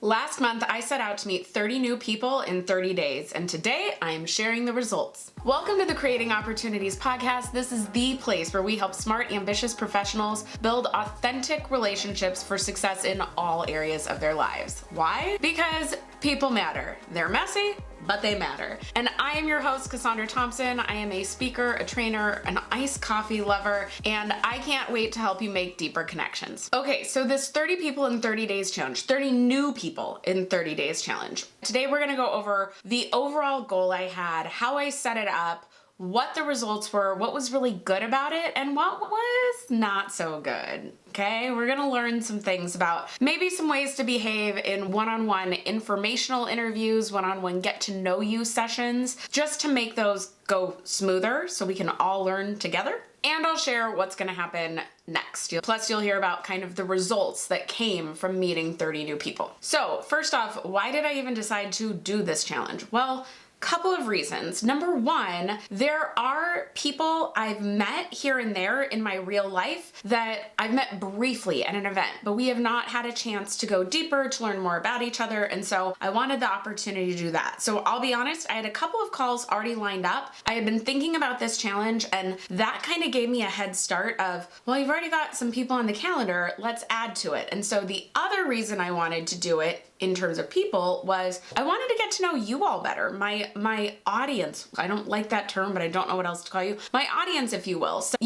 Last month, I set out to meet 30 new people in 30 days, and today I am sharing the results. Welcome to the Creating Opportunities podcast. This is the place where we help smart, ambitious professionals build authentic relationships for success in all areas of their lives. Why? Because people matter. They're messy, but they matter. And I am your host, Cassandra Thompson. I am a speaker, a trainer, an iced coffee lover, and I can't wait to help you make deeper connections. Okay, so this 30 people in 30 days challenge, 30 new people in 30 days challenge. Today we're gonna go over the overall goal I had, how I set it up, what the results were, what was really good about it, and what was not so good. Okay, we're gonna learn some things about maybe some ways to behave in one-on-one informational interviews, one-on-one get-to-know-you sessions, just to make those go smoother so we can all learn together. And I'll share what's gonna happen next. Plus, you'll hear about kind of the results that came from meeting 30 new people. So first off, why did I even decide to do this challenge? Well, couple of reasons. Number one, there are people I've met here and there in my real life that I've met briefly at an event, but we have not had a chance to go deeper, to learn more about each other, and so I wanted the opportunity to do that. So I'll be honest, I had a couple of calls already lined up. I had been thinking about this challenge, and that kind of gave me a head start of, well, you've already got some people on the calendar, let's add to it. And so the other reason I wanted to do it in terms of people was I wanted to get to know you all better. My audience, I don't like that term, but I don't know what else to call you. My audience, if you will. So,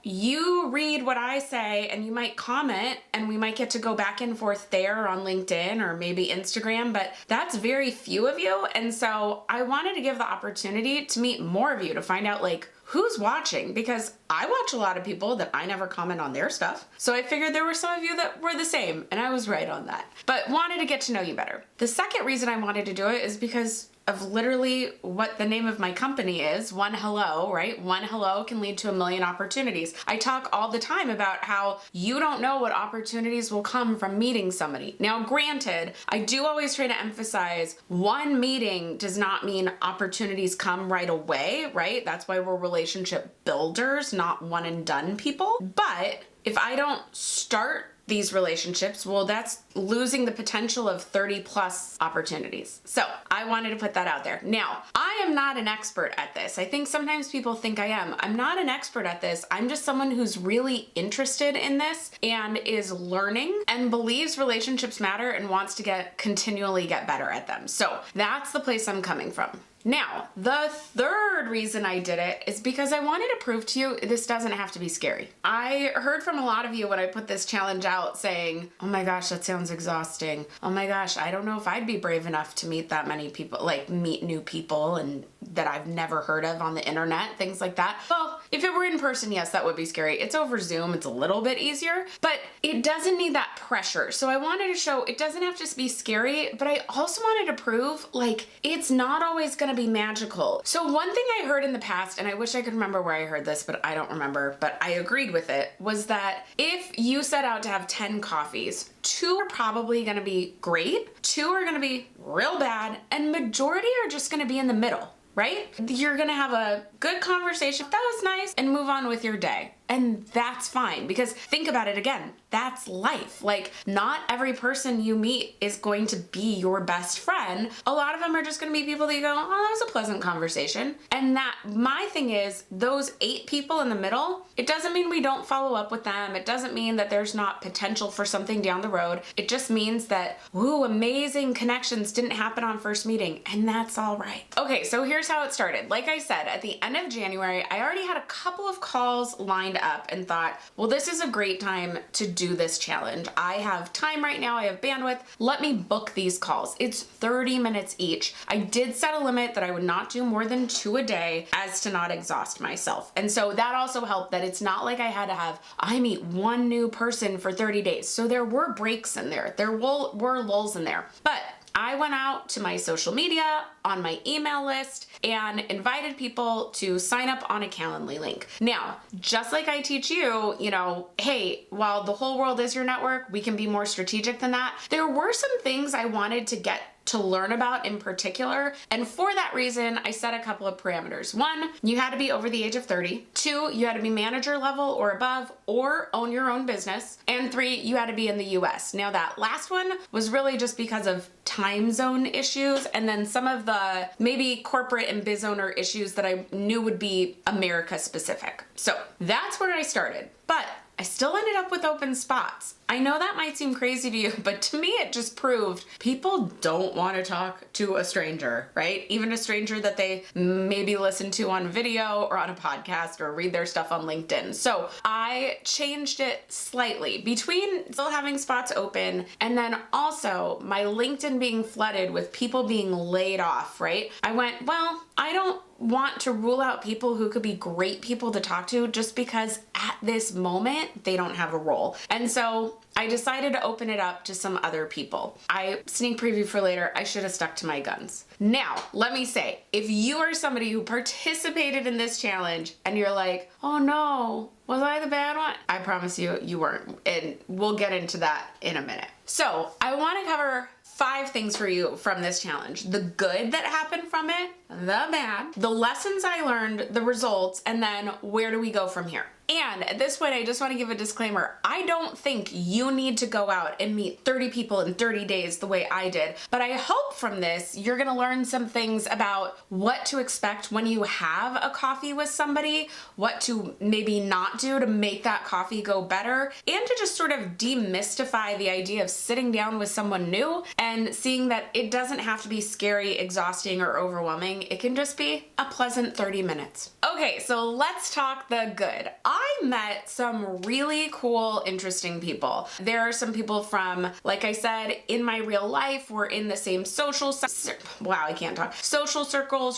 you read what I say and you might comment and we might get to go back and forth there on LinkedIn or maybe Instagram, but that's very few of you. And so I wanted to give the opportunity to meet more of you, to find out who's watching, because I watch a lot of people that I never comment on their stuff. So I figured there were some of you that were the same, and I was right on that. But wanted to get to know you better. The second reason I wanted to do it is because of literally what the name of my company is, One Hello, right? One hello can lead to a million opportunities. I talk all the time about how you don't know what opportunities will come from meeting somebody. Now, granted, I do always try to emphasize one meeting does not mean opportunities come right away, right? That's why we're relationship builders, not one and done people. But if I don't start these relationships, well, that's losing the potential of 30 plus opportunities. So I wanted to put that out there. Now, I am not an expert at this. I think sometimes people think I am. I'm not an expert at this. I'm just someone who's really interested in this and is learning and believes relationships matter and wants to continually get better at them. So that's the place I'm coming from. Now, the third reason I did it is because I wanted to prove to you this doesn't have to be scary. I heard from a lot of you when I put this challenge out saying, oh my gosh, that sounds exhausting. Oh my gosh, I don't know if I'd be brave enough to meet that many people, meet new people and that I've never heard of on the internet, things like that. Well, if it were in person, yes, that would be scary. It's over Zoom, it's a little bit easier, but it doesn't need that pressure. So I wanted to show it doesn't have to be scary, but I also wanted to prove it's not always gonna be magical. So one thing I heard in the past, and I wish I could remember where I heard this, but I don't remember, but I agreed with it, was that if you set out to have 10 coffees, 2 are probably gonna be great, 2 are gonna be real bad, and majority are just gonna be in the middle, right? You're gonna have a good conversation, that was nice, and move on with your day. And that's fine, because think about it again, that's life. Not every person you meet is going to be your best friend. A lot of them are just gonna be people that you go, oh, that was a pleasant conversation. And my thing is, those 8 people in the middle, it doesn't mean we don't follow up with them. It doesn't mean that there's not potential for something down the road. It just means that, ooh, amazing connections didn't happen on first meeting, and that's all right. Okay, so here's how it started. Like I said, at the end of January, I already had a couple of calls lined up and thought, well, this is a great time to do this challenge. I have time right now, I have bandwidth. Let me book these calls. It's 30 minutes each. I did set a limit that I would not do more than 2 a day as to not exhaust myself. And so that also helped that it's not like I had to I meet one new person for 30 days. So there were breaks in there. There were lulls in there. But I went out to my social media, on my email list, and invited people to sign up on a Calendly link. Now, just like I teach you, hey, while the whole world is your network, we can be more strategic than that. There were some things I wanted to get to learn about in particular. And for that reason, I set a couple of parameters. 1, you had to be over the age of 30. 2, you had to be manager level or above or own your own business. And 3, you had to be in the US. Now that last one was really just because of time zone issues and then some of the maybe corporate and biz owner issues that I knew would be America specific. So that's where I started. But I still ended up with open spots. I know that might seem crazy to you, but to me it just proved people don't want to talk to a stranger, right? Even a stranger that they maybe listen to on video or on a podcast or read their stuff on LinkedIn. So I changed it slightly between still having spots open and then also my LinkedIn being flooded with people being laid off, right? I went, well, I don't want to rule out people who could be great people to talk to just because at this moment they don't have a role. And so I decided to open it up to some other people. Sneak preview for later, I should have stuck to my guns. Now, let me say, if you are somebody who participated in this challenge and you're like, oh no, was I the bad one? I promise you, you weren't. And we'll get into that in a minute. So I want to cover 5 things for you from this challenge. The good that happened from it, the bad, the lessons I learned, the results, and then where do we go from here? And at this point, I just want to give a disclaimer. I don't think you need to go out and meet 30 people in 30 days the way I did, but I hope from this, you're going to learn some things about what to expect when you have a coffee with somebody, what to maybe not do to make that coffee go better, and to just sort of demystify the idea of sitting down with someone new and seeing that it doesn't have to be scary, exhausting, or overwhelming. It can just be a pleasant 30 minutes. Okay, so let's talk the good. I met some really cool, interesting people. There are some people from, like I said, in my real life, we're in the same social circles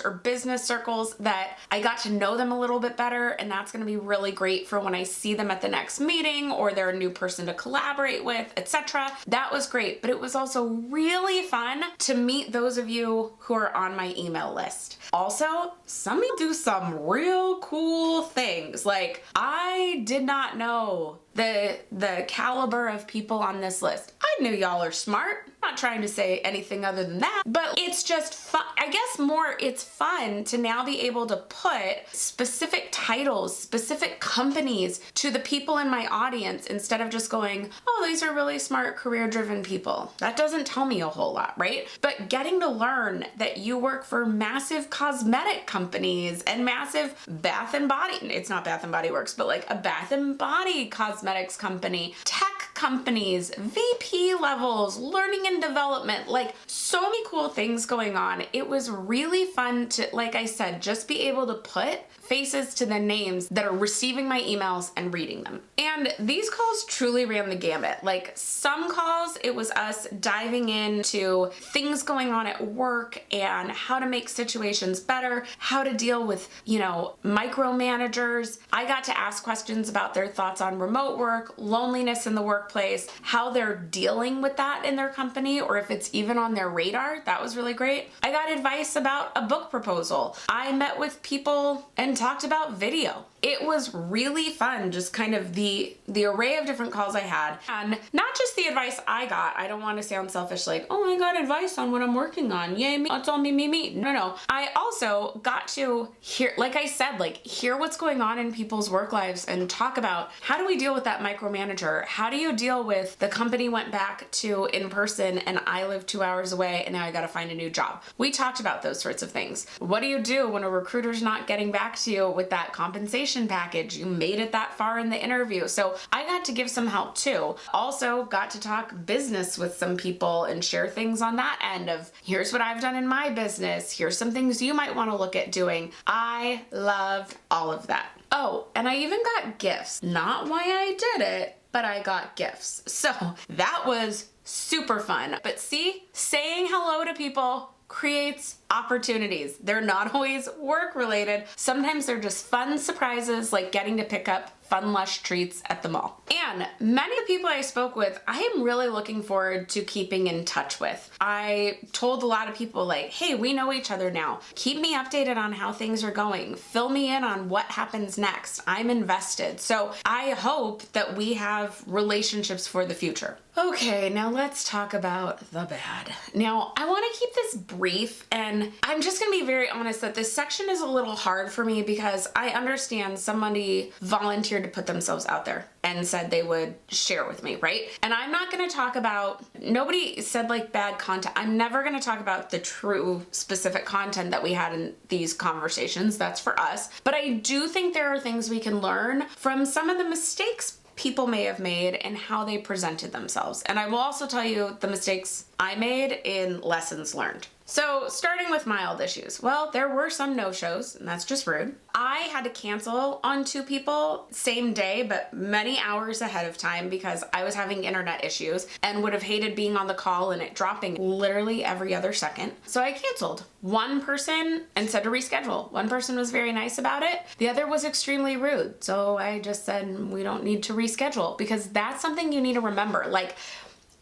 or business circles that I got to know them a little bit better, and that's gonna be really great for when I see them at the next meeting or they're a new person to collaborate with, etc. That was great, but it was also really fun to meet those of you who are on my email list. Also, some of you do some real cool things. Like, I did not know the caliber of people on this list. I knew y'all are smart. I'm not trying to say anything other than that, but it's just fun. I guess more it's fun to now be able to put specific titles, specific companies to the people in my audience instead of just going, oh, these are really smart, career-driven people. That doesn't tell me a whole lot, right? But getting to learn that you work for massive cosmetic companies and massive Bath and Body, it's not Bath and Body Works, but like a Bath and Body cosmetics company, tech companies, VP levels, learning and development, like so many cool things going on. It was really fun to, like I said, just be able to put faces to the names that are receiving my emails and reading them. And these calls truly ran the gamut. Like some calls, it was us diving into things going on at work and how to make situations better, how to deal with, micromanagers. I got to ask questions about their thoughts on remote work, loneliness in the workplace, how they're dealing with that in their company, or if it's even on their radar. That was really great. I got advice about a book proposal. I met with people and talked about video. It was really fun, just kind of the array of different calls I had. And not just the advice I got. I don't want to sound selfish like, oh, I got advice on what I'm working on. Yay, me. It's all me. No. I also got to hear, like I said, hear what's going on in people's work lives and talk about how do we deal with that micromanager? How do you deal with the company went back to in person and I live 2 hours away and now I got to find a new job? We talked about those sorts of things. What do you do when a recruiter's not getting back to you with that compensation package? You made it that far in the interview. So I got to give some help too. Also got to talk business with some people and share things on that end of here's what I've done in my business. Here's some things you might want to look at doing. I loved all of that. Oh, and I even got gifts. Not why I did it, but I got gifts. So that was super fun. But see, saying hello to people creates opportunities. They're not always work related. Sometimes they're just fun surprises, like getting to pick up fun lush treats at the mall. And many of the people I spoke with, I am really looking forward to keeping in touch with. I told a lot of people like, hey, we know each other now. Keep me updated on how things are going. Fill me in on what happens next. I'm invested. So I hope that we have relationships for the future. Okay, now let's talk about the bad. Now, I want to keep this brief, and I'm just going to be very honest that this section is a little hard for me because I understand somebody volunteered to put themselves out there and said they would share with me, right? And I'm not going to talk about, nobody said like bad content. I'm never going to talk about the true specific content that we had in these conversations. That's for us. But I do think there are things we can learn from some of the mistakes people may have made and how they presented themselves. And I will also tell you the mistakes I made in lessons learned. So starting with mild issues. Well, there were some no-shows, and that's just rude. I had to cancel on 2 people same day, but many hours ahead of time because I was having internet issues and would have hated being on the call and it dropping literally every other second. So I canceled. One person and said to reschedule. One person was very nice about it. The other was extremely rude. So I just said, we don't need to reschedule, because that's something you need to remember. Like,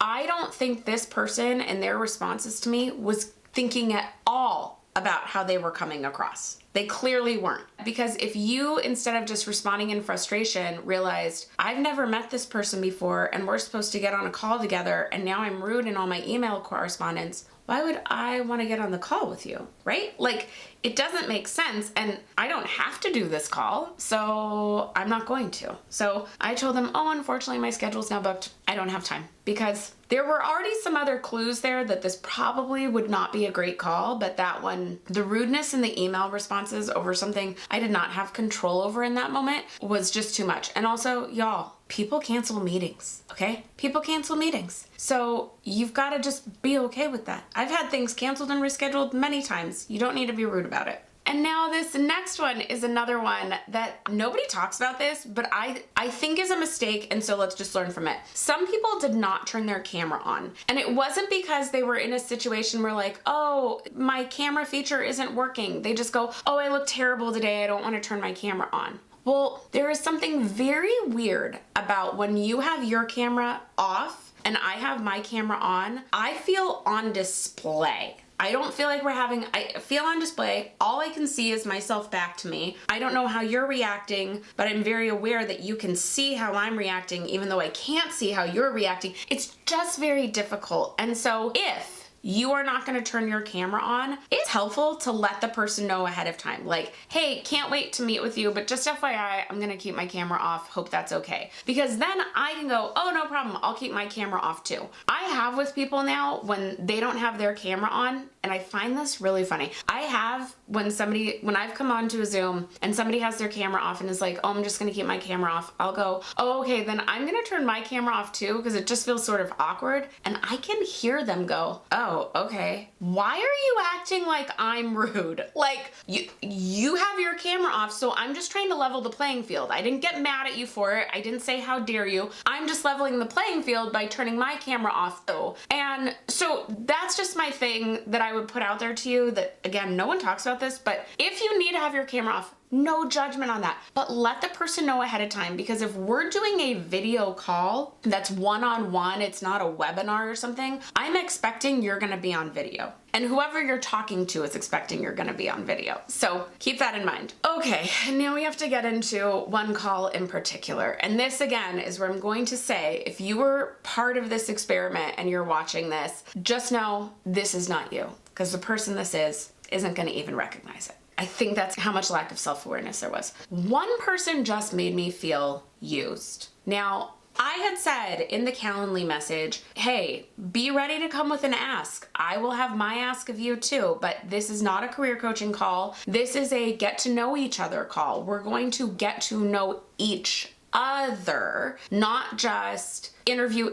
I don't think this person and their responses to me was thinking at all about how they were coming across. They clearly weren't. Because if you, instead of just responding in frustration, realized, I've never met this person before and we're supposed to get on a call together and now I'm rude in all my email correspondence, why would I want to get on the call with you, right? Like, it doesn't make sense, and I don't have to do this call, so I'm not going to. So I told them, oh, unfortunately, my schedule's now booked. I don't have time. Because there were already some other clues there that this probably would not be a great call, but that one, the rudeness in the email responses over something I did not have control over in that moment was just too much. And also, y'all, people cancel meetings, okay? People cancel meetings. So you've got to just be okay with that. I've had things canceled and rescheduled many times. You don't need to be rude about it. And now this next one is another one that nobody talks about this, but I think is a mistake, and so let's just learn from it. Some people did not turn their camera on, and it wasn't because they were in a situation where like, oh, my camera feature isn't working. They just go, oh, I look terrible today. I don't want to turn my camera on. Well, there is something very weird about when you have your camera off and I have my camera on. I feel on display. I don't feel like I feel on display. All I can see is myself back to me. I don't know how you're reacting, but I'm very aware that you can see how I'm reacting, even though I can't see how you're reacting. It's just very difficult. And so if you are not going to turn your camera on, it's helpful to let the person know ahead of time. Like, hey, can't wait to meet with you, but just FYI, I'm going to keep my camera off. Hope that's okay. Because then I can go, oh, no problem. I'll keep my camera off too. I have with people now when they don't have their camera on, and I find this really funny. I have when I've come on to a Zoom and somebody has their camera off and is like, oh, I'm just going to keep my camera off. I'll go, oh, okay, then I'm going to turn my camera off too, because it just feels sort of awkward. And I can hear them go, oh, okay. Why are you acting like I'm rude? Like, you have your camera off, so I'm just trying to level the playing field. I didn't get mad at you for it. I didn't say how dare you. I'm just leveling the playing field by turning my camera off though. And so that's just my thing that I would put out there to you, that again, no one talks about this, but if you need to have your camera off, no judgment on that, but let the person know ahead of time, because if we're doing a video call that's one-on-one, it's not a webinar or something, I'm expecting you're gonna be on video. And whoever you're talking to is expecting you're gonna be on video. So keep that in mind. Okay, now we have to get into one call in particular. And this again is where I'm going to say, if you were part of this experiment and you're watching this, just know this is not you, because the person this isn't gonna even recognize it. I think that's how much lack of self-awareness there was. One person just made me feel used. Now, I had said in the Calendly message, hey, be ready to come with an ask. I will have my ask of you too, but this is not a career coaching call. This is a get to know each other call. We're going to get to know each other, not just interview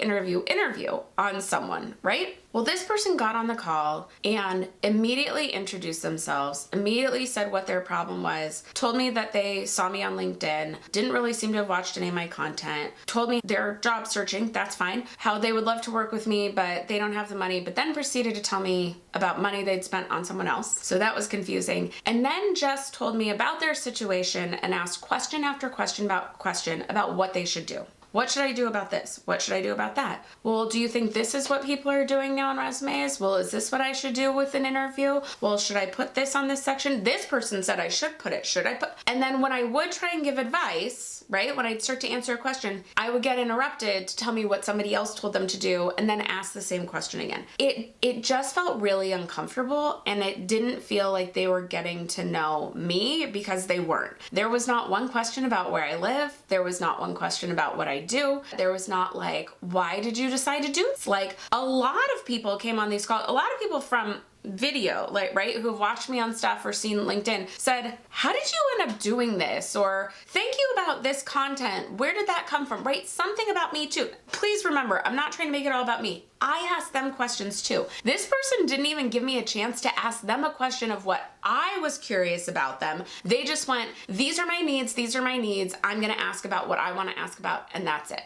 on someone, right? Well, this person got on the call and immediately introduced themselves, immediately said what their problem was, told me that they saw me on LinkedIn, didn't really seem to have watched any of my content, told me they're job searching, that's fine, how they would love to work with me, but they don't have the money, but then proceeded to tell me about money they'd spent on someone else. So that was confusing. And then just told me about their situation and asked question after question about what they should do. What should I do about this? What should I do about that? Well, do you think this is what people are doing now on resumes? Well, is this what I should do with an interview? Well, should I put this on this section? This person said I should put it. Should I put? And then when I would try and give advice, right? When I'd start to answer a question, I would get interrupted to tell me what somebody else told them to do and then ask the same question again. It just felt really uncomfortable, and it didn't feel like they were getting to know me, because they weren't. There was not one question about where I live. There was not one question about what I do. There was not like, why did you decide to do this? Like, a lot of people came on these calls, a lot of people from video, like, right, who've watched me on stuff or seen LinkedIn, said, how did you end up doing this? Or thank you about this content. Where did that come from? Right? Something about me too. Please remember, I'm not trying to make it all about me. I asked them questions too. This person didn't even give me a chance to ask them a question of what I was curious about them. They just went, these are my needs, these are my needs. I'm gonna ask about what I wanna ask about, and that's it.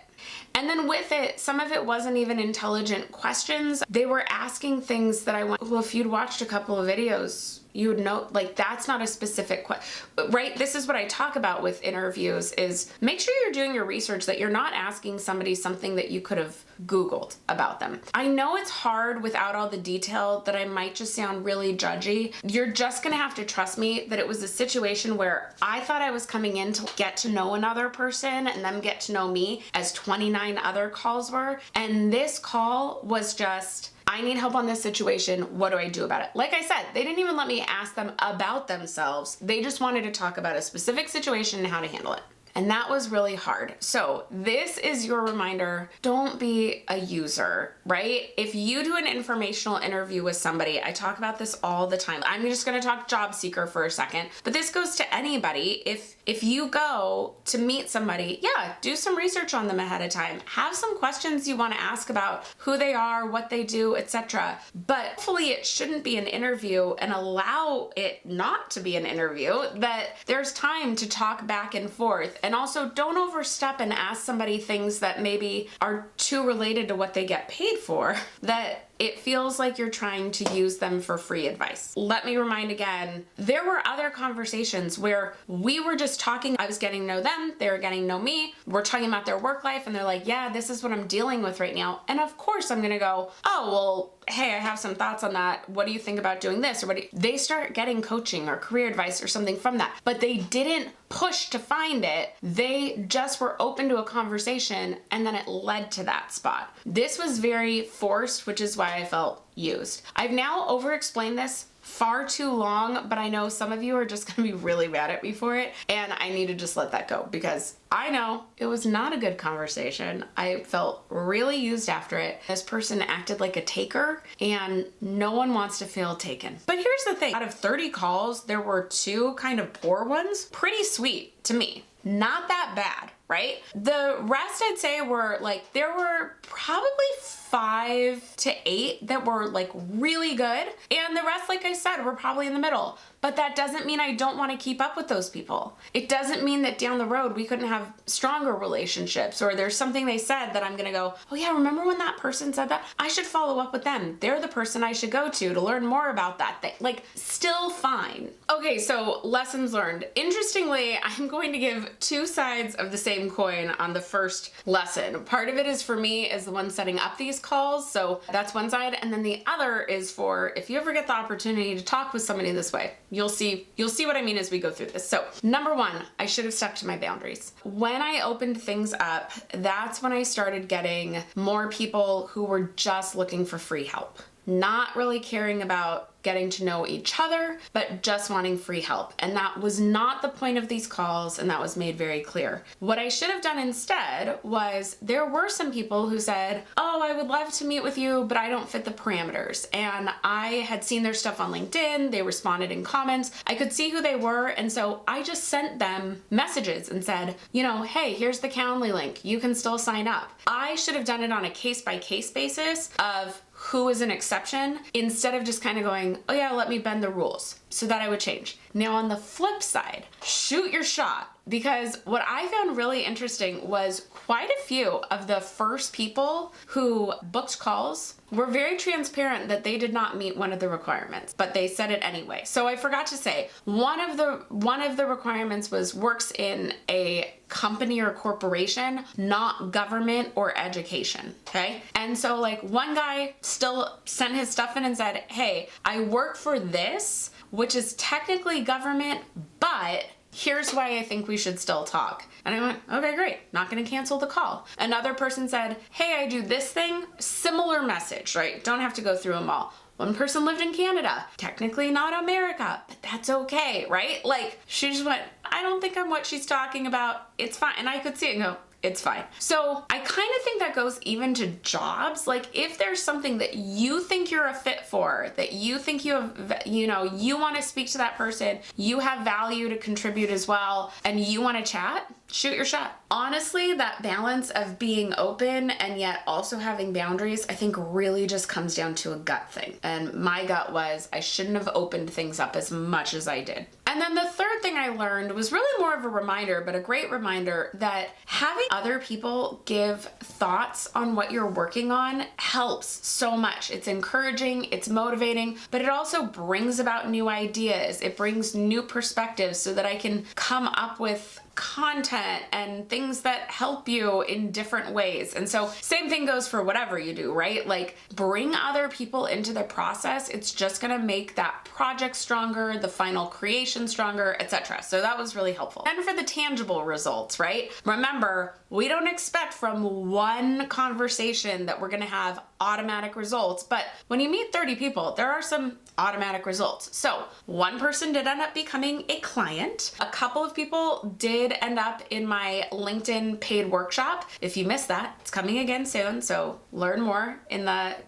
And then with it, some of it wasn't even intelligent questions. They were asking things that I went, well, if you'd watched a couple of videos, you would know, like, that's not a specific question, right? This is what I talk about with interviews, is make sure you're doing your research, that you're not asking somebody something that you could have Googled about them. I know it's hard without all the detail, that I might just sound really judgy. You're just gonna have to trust me that it was a situation where I thought I was coming in to get to know another person and them get to know me, as 29 other calls were. And this call was just, I need help on this situation. What do I do about it? Like I said, they didn't even let me ask them about themselves. They just wanted to talk about a specific situation and how to handle it. And that was really hard. So this is your reminder, don't be a user, right? If you do an informational interview with somebody, I talk about this all the time. I'm just gonna talk job seeker for a second, but this goes to anybody. If you go to meet somebody, yeah, do some research on them ahead of time. Have some questions you wanna ask about who they are, what they do, etc. But hopefully it shouldn't be an interview, and allow it not to be an interview, that there's time to talk back and forth. And also, don't overstep and ask somebody things that maybe are too related to what they get paid for, that it feels like you're trying to use them for free advice. Let me remind again, there were other conversations where we were just talking, I was getting to know them, they were getting to know me, we're talking about their work life, and they're like, yeah, this is what I'm dealing with right now. And of course I'm gonna go, oh, well, hey, I have some thoughts on that. What do you think about doing this? Or they start getting coaching or career advice or something from that. But they didn't push to find it. They just were open to a conversation, and then it led to that spot. This was very forced, which is why I felt used. I've now over-explained this far too long, but I know some of you are just gonna be really mad at me for it, and I need to just let that go, because I know it was not a good conversation. I felt really used after it. This person acted like a taker, and no one wants to feel taken. But here's the thing, out of 30 calls, there were 2 kind of poor ones. Pretty sweet to me. Not that bad, right? The rest, I'd say, were like, there were probably 5 to 8 that were like really good, and the rest, like I said, were probably in the middle. But that doesn't mean I don't want to keep up with those people. It doesn't mean that down the road we couldn't have stronger relationships, or there's something they said that I'm gonna go, oh yeah, remember when that person said that? I should follow up with them. They're the person I should go to learn more about that thing. Like, still fine. Okay, so lessons learned. Interestingly, I'm going to give 2 sides of the same coin on the first lesson. Part of it is for me as the one setting up these calls, so that's one side, and then the other is for if you ever get the opportunity to talk with somebody this way. You'll see what I mean as we go through this. So number 1, I should have stuck to my boundaries. When I opened things up, that's when I started getting more people who were just looking for free help, not really caring about getting to know each other, but just wanting free help. And that was not the point of these calls, and that was made very clear. What I should have done instead was, there were some people who said, oh, I would love to meet with you, but I don't fit the parameters. And I had seen their stuff on LinkedIn, they responded in comments, I could see who they were, and so I just sent them messages and said, you know, hey, here's the Calendly link, you can still sign up. I should have done it on a case-by-case basis of who is an exception instead of just kind of going, oh yeah, let me bend the rules, so that I would change. Now on the flip side, shoot your shot. Because what I found really interesting was quite a few of the first people who booked calls were very transparent that they did not meet one of the requirements, but they said it anyway. So I forgot to say, one of the requirements was works in a company or corporation, not government or education, okay? And so like one guy still sent his stuff in and said, hey, I work for this, which is technically government, but here's why I think we should still talk. And I went, okay, great. Not gonna cancel the call. Another person said, hey, I do this thing. Similar message, right? Don't have to go through them all. One person lived in Canada, technically not America, but that's okay, right? Like, she just went, I don't think I'm what she's talking about. It's fine. And I could see it and go, it's fine. So I kind of think that goes even to jobs. Like if there's something that you think you're a fit for, that you think you have, you want to speak to that person, you have value to contribute as well, and you want to chat, shoot your shot. Honestly, that balance of being open and yet also having boundaries, I think really just comes down to a gut thing. And my gut was I shouldn't have opened things up as much as I did. And then the third thing I learned was really more of a reminder, but a great reminder that having other people give thoughts on what you're working on helps so much. It's encouraging, it's motivating, but it also brings about new ideas. It brings new perspectives so that I can come up with content and things that help you in different ways. And so same thing goes for whatever you do, right? Like bring other people into the process. It's just going to make that project stronger, the final creation stronger, etc. So that was really helpful. And for the tangible results, right? Remember, we don't expect from one conversation that we're going to have automatic results, but when you meet 30 people, there are some automatic results. So one person did end up becoming a client. A couple of people did end up in my LinkedIn paid workshop. If you missed that, it's coming again soon. So learn more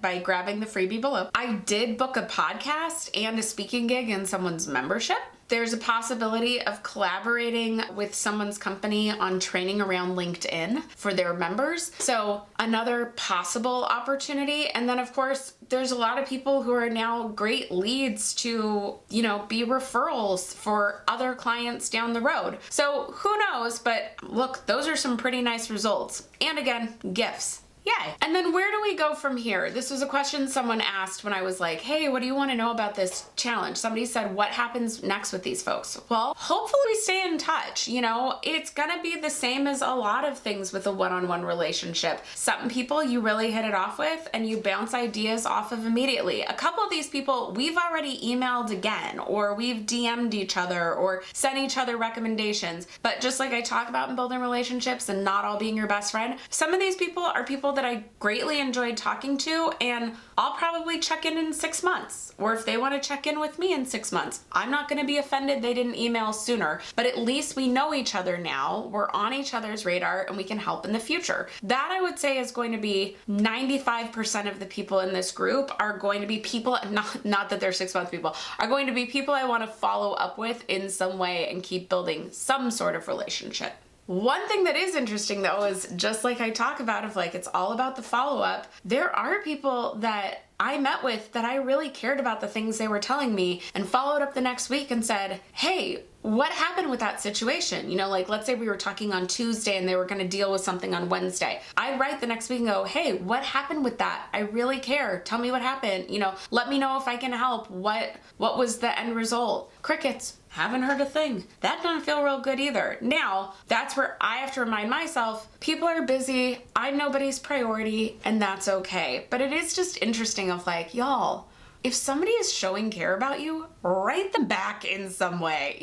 by grabbing the freebie below. I did book a podcast and a speaking gig in someone's membership. There's a possibility of collaborating with someone's company on training around LinkedIn for their members. So another possible opportunity. And then of course, there's a lot of people who are now great leads to, be referrals for other clients down the road. So who knows, but look, those are some pretty nice results. And again, gifts. Yay. And then where do we go from here? This was a question someone asked when I was like, hey, what do you want to know about this challenge? Somebody said, what happens next with these folks? Well, hopefully we stay in touch. It's going to be the same as a lot of things with a one-on-one relationship. Some people you really hit it off with and you bounce ideas off of immediately. A couple of these people we've already emailed again, or we've DM'd each other or sent each other recommendations. But just like I talk about in building relationships and not all being your best friend, some of these people are people that I greatly enjoyed talking to, and I'll probably check in 6 months. Or if they want to check in with me in 6 months, I'm not going to be offended they didn't email sooner, but at least we know each other now, we're on each other's radar, and we can help in the future. That I would say is going to be 95% of the people in this group are going to be people, not that they're 6 month people, are going to be people I want to follow up with in some way and keep building some sort of relationship. One thing that is interesting though is just like I talk about of like it's all about the follow-up, there are people that I met with that I really cared about the things they were telling me and followed up the next week and said, hey, what happened with that situation? Like let's say we were talking on Tuesday and they were going to deal with something on Wednesday. I'd write the next week and go, hey, what happened with that? I really care. Tell me what happened. Let me know if I can help. What was the end result? Crickets. Haven't heard a thing. That doesn't feel real good either. Now, that's where I have to remind myself, people are busy, I'm nobody's priority, and that's okay. But it is just interesting of like, y'all, if somebody is showing care about you, write them back in some way,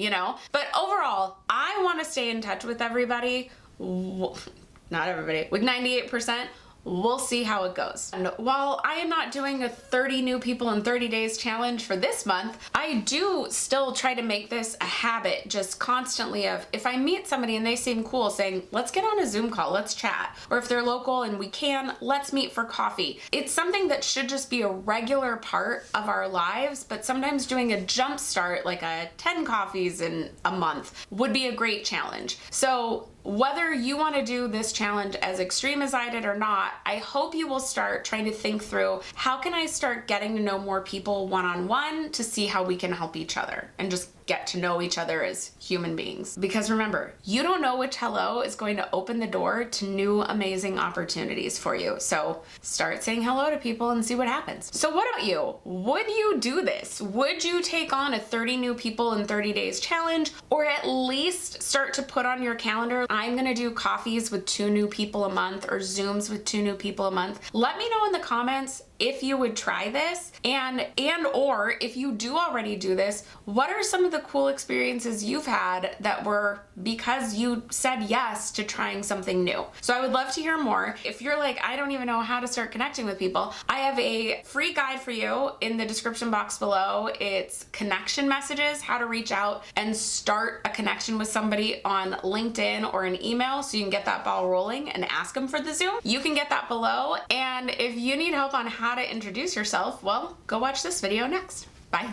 But overall, I want to stay in touch with everybody. Not everybody, with 98%. We'll see how it goes. And while I am not doing a 30 new people in 30 days challenge for this month, I do still try to make this a habit just constantly of if I meet somebody and they seem cool saying, let's get on a Zoom call, let's chat. Or if they're local and we can, let's meet for coffee. It's something that should just be a regular part of our lives, but sometimes doing a jump start like a 10 coffees in a month would be a great challenge. So whether you want to do this challenge as extreme as I did or not, I hope you will start trying to think through, how can I start getting to know more people one-on-one to see how we can help each other and just get to know each other as human beings. Because remember, you don't know which hello is going to open the door to new amazing opportunities for you. So start saying hello to people and see what happens. So what about you? Would you do this? Would you take on a 30 new people in 30 days challenge, or at least start to put on your calendar, I'm gonna do coffees with 2 new people a month or Zooms with 2 new people a month? Let me know in the comments if you would try this, and or if you do already do this, what are some of the cool experiences you've had that were because you said yes to trying something new? So I would love to hear more. If you're like, I don't even know how to start connecting with people, I have a free guide for you in the description box below. It's connection messages, how to reach out and start a connection with somebody on LinkedIn or an email so you can get that ball rolling and ask them for the Zoom. You can get that below. And if you need help on how to introduce yourself, well, go watch this video next. Bye.